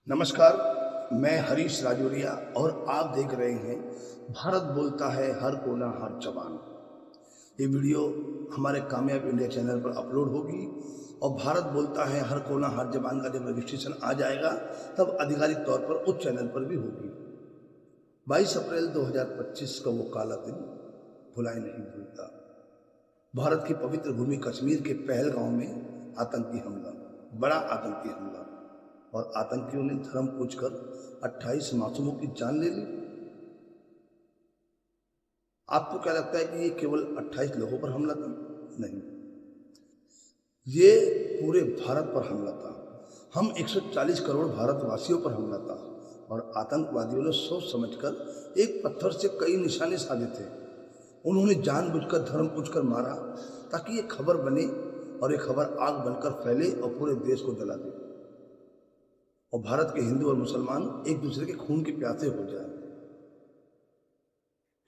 नमस्कार, मैं हरीश राजौरिया और आप देख रहे हैं भारत बोलता है हर कोना हर जबान। ये वीडियो हमारे कामयाब इंडिया चैनल पर अपलोड होगी और भारत बोलता है हर कोना हर जबान का जब रजिस्ट्रेशन आ जाएगा तब आधिकारिक तौर पर उस चैनल पर भी होगी। 22 अप्रैल 2025 का वो काला दिन भुलाए नहीं भूलता। भारत की पवित्र भूमि कश्मीर के पहलगांव में आतंकी हमला, बड़ा आतंकी हमला, और आतंकियों ने धर्म पूछकर 28 मासूमों की जान ले ली। आपको क्या लगता है कि ये केवल 28 लोगों पर हमला था? नहीं, ये पूरे भारत पर हमला था। हम 140 करोड़ भारतवासियों पर हमला था और आतंकवादियों ने सोच समझकर एक पत्थर से कई निशाने साधे थे। उन्होंने जानबूझकर धर्म पूछकर मारा ताकि ये खबर बने और ये खबर आग बनकर फैले और पूरे देश को जला दे और भारत के हिंदू और मुसलमान एक दूसरे के खून के प्यासे हो जाए,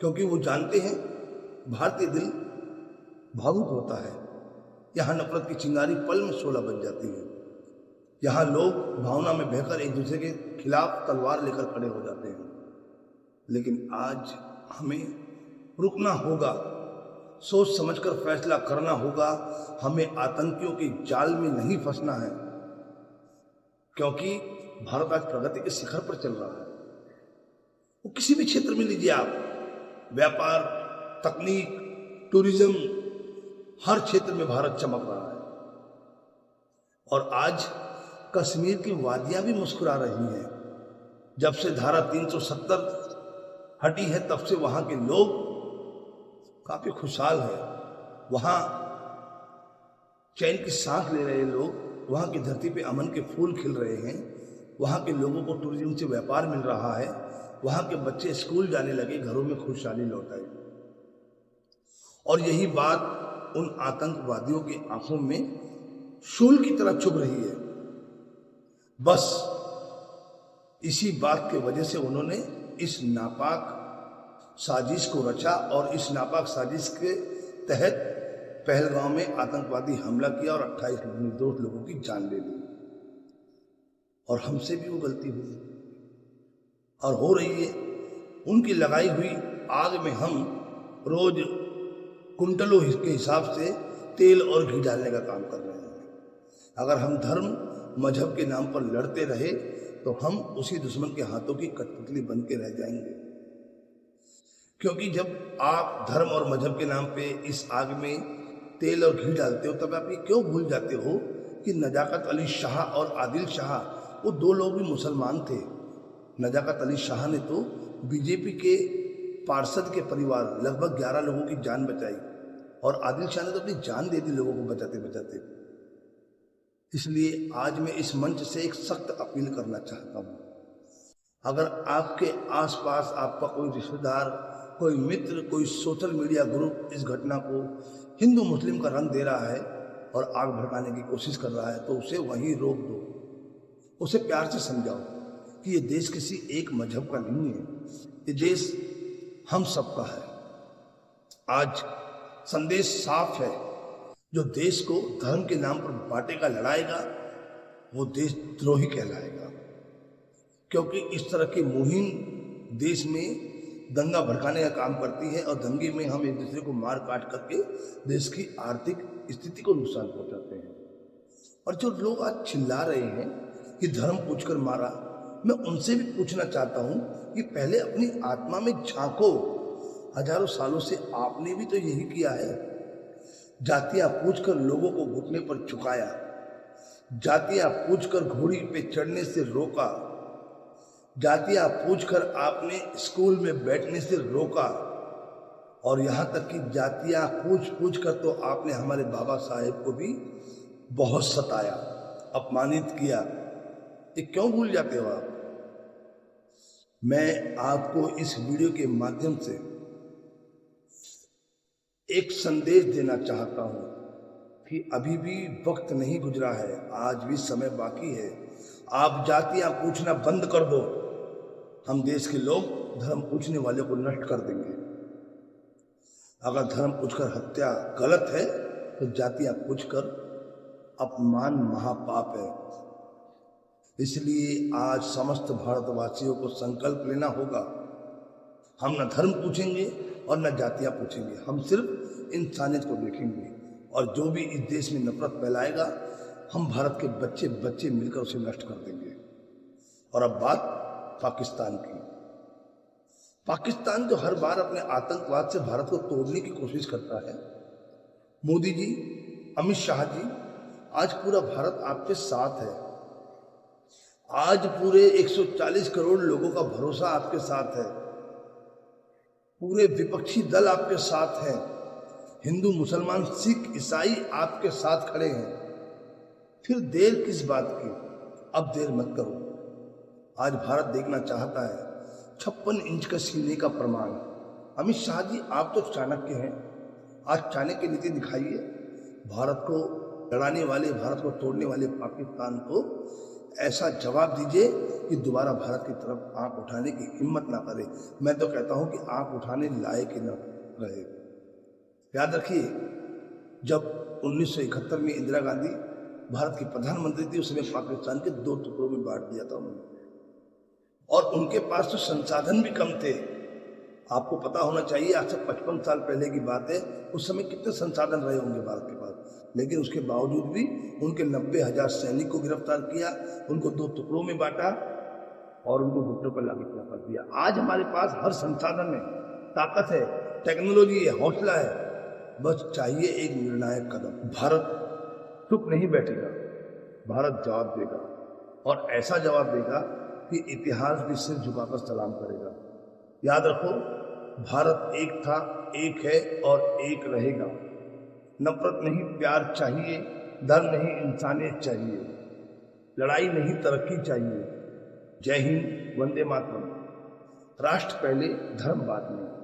क्योंकि वो जानते हैं भारतीय दिल भावुक होता है। यहाँ नफरत की चिंगारी पल में शोला बन जाती है। यहाँ लोग भावना में बहकर एक दूसरे के खिलाफ तलवार लेकर खड़े हो जाते हैं। लेकिन आज हमें रुकना होगा, सोच समझकर फैसला करना होगा। हमें आतंकियों के जाल में नहीं फंसना है, क्योंकि भारत आज प्रगति के शिखर पर चल रहा है। वो किसी भी क्षेत्र में लीजिए आप, व्यापार, तकनीक, टूरिज्म, हर क्षेत्र में भारत चमक रहा है। और आज कश्मीर की वादियां भी मुस्कुरा रही हैं। जब से धारा 370 हटी है तब से वहां के लोग काफी खुशहाल है। वहां चैन की सांस ले रहे लोग, वहां की धरती पे अमन के फूल खिल रहे हैं। वहां के लोगों को टूरिज्म से व्यापार मिल रहा है। वहां के बच्चे स्कूल जाने लगे, घरों में खुशहाली लौट आई। और यही बात उन आतंकवादियों की आंखों में शूल की तरह चुभ रही है। बस इसी बात की वजह से उन्होंने इस नापाक साजिश को रचा और इस नापाक साजिश के तहत पहलगांव में आतंकवादी हमला किया और 28 निर्दोष लोगों की जान ले ली। और हमसे भी वो गलती हुई और हो रही है। उनकी लगाई हुई आग में हम रोज कुंटलों के हिसाब से तेल और घी डालने का काम कर रहे हैं। अगर हम धर्म मजहब के नाम पर लड़ते रहे तो हम उसी दुश्मन के हाथों की कठपुतली बन के रह जाएंगे। क्योंकि जब आप धर्म और मजहब के नाम पे इस आग में तेल और घी डालते हो तब आप ये क्यों भूल जाते हो कि नजाकत अली शाह और आदिल शाह, वो दो लोग भी मुसलमान थे। नजाकत अली शाह ने तो बीजेपी के पार्षद के परिवार लगभग 11 लोगों की जान बचाई और आदिल शाह ने तो अपनी जान दे दी लोगों को बचाते बचाते। इसलिए आज मैं इस मंच से एक सख्त अपील करना चाहता हूँ। अगर आपके आसपास आपका कोई रिश्तेदार, कोई मित्र, कोई सोशल मीडिया ग्रुप इस घटना को हिंदू मुस्लिम का रंग दे रहा है और आग भड़काने की कोशिश कर रहा है तो उसे वहीं रोक दो। उसे प्यार से समझाओ कि ये देश किसी एक मजहब का नहीं है, ये देश हम सबका है। आज संदेश साफ है, जो देश को धर्म के नाम पर बांटेगा, लड़ाएगा, वो देशद्रोही कहलाएगा। क्योंकि इस तरह की मुहिम देश में दंगा भड़काने का काम करती है और दंगे में हम एक दूसरे को मार काट करके देश की आर्थिक स्थिति को नुकसान पहुंचाते हैं। और जो लोग आज चिल्ला रहे हैं कि धर्म पूछकर मारा, मैं उनसे भी पूछना चाहता हूं कि पहले अपनी आत्मा में झांको। हजारों सालों से आपने भी तो यही किया है। जातियां पूछकर लोगों को घुटने पर झुकाया, जातियां पूछकर घोड़ी पे चढ़ने से रोका, जातियां पूछकर आपने स्कूल में बैठने से रोका, और यहां तक कि जातियां पूछ कर तो आपने हमारे बाबा साहेब को भी बहुत सताया, अपमानित किया। ये क्यों भूल जाते हो आप? मैं आपको इस वीडियो के माध्यम से एक संदेश देना चाहता हूं कि अभी भी वक्त नहीं गुजरा है, आज भी समय बाकी है। आप जातियां पूछना बंद कर दो, हम देश के लोग धर्म पूछने वाले को नष्ट कर देंगे। अगर धर्म पूछकर हत्या गलत है तो जातियां पूछकर अपमान महापाप है। इसलिए आज समस्त भारतवासियों को संकल्प लेना होगा। हम न धर्म पूछेंगे और न जातियां पूछेंगे, हम सिर्फ इंसानियत को देखेंगे। और जो भी इस देश में नफरत फैलाएगा, हम भारत के बच्चे बच्चे मिलकर उसे नष्ट कर देंगे। और अब बात पाकिस्तान की। पाकिस्तान जो हर बार अपने आतंकवाद से भारत को तोड़ने की कोशिश करता है, मोदी जी, अमित शाह जी, आज पूरा भारत आपके साथ है। आज पूरे 140 करोड़ लोगों का भरोसा आपके साथ है। पूरे विपक्षी दल आपके साथ हैं। हिंदू, मुसलमान, सिख, ईसाई आपके साथ खड़े हैं। फिर देर किस बात की? अब देर मत करो। आज भारत देखना चाहता है 56 इंच का सीने का प्रमाण। अमित शाह जी, आप तो चाणक्य हैं, आज चाणक्य नीति दिखाइए। भारत को लड़ाने वाले, भारत को तोड़ने वाले पाकिस्तान को ऐसा जवाब दीजिए कि दोबारा भारत की तरफ आंख उठाने की हिम्मत ना करे। मैं तो कहता हूं कि आंख उठाने लायक ही न रहे। याद रखिए, जब 1971 में इंदिरा गांधी भारत की प्रधानमंत्री थी, उस समय पाकिस्तान के 2 टुकड़ों में बांट दिया था उन्होंने, और उनके पास तो संसाधन भी कम थे। आपको पता होना चाहिए, आज से 55 साल पहले की बात है, उस समय कितने संसाधन रहे होंगे भारत के पास। लेकिन उसके बावजूद भी उनके 90,000 सैनिक को गिरफ्तार किया, उनको 2 टुकड़ों में बांटा और उनको घुटनों पर लाके कर दिया। आज हमारे पास हर संसाधन है, ताकत है, टेक्नोलॉजी है, हौसला है, बस चाहिए एक निर्णायक कदम। भारत चुप नहीं बैठेगा, भारत जवाब देगा, और ऐसा जवाब देगा कि इतिहास भी सिर झुकाकर सलाम करेगा। याद रखो, भारत एक था, एक है और एक रहेगा। नफरत नहीं, प्यार चाहिए। धर्म नहीं, इंसानियत चाहिए। लड़ाई नहीं, तरक्की चाहिए। जय हिंद, वंदे मातरम। राष्ट्र पहले, धर्म बाद में।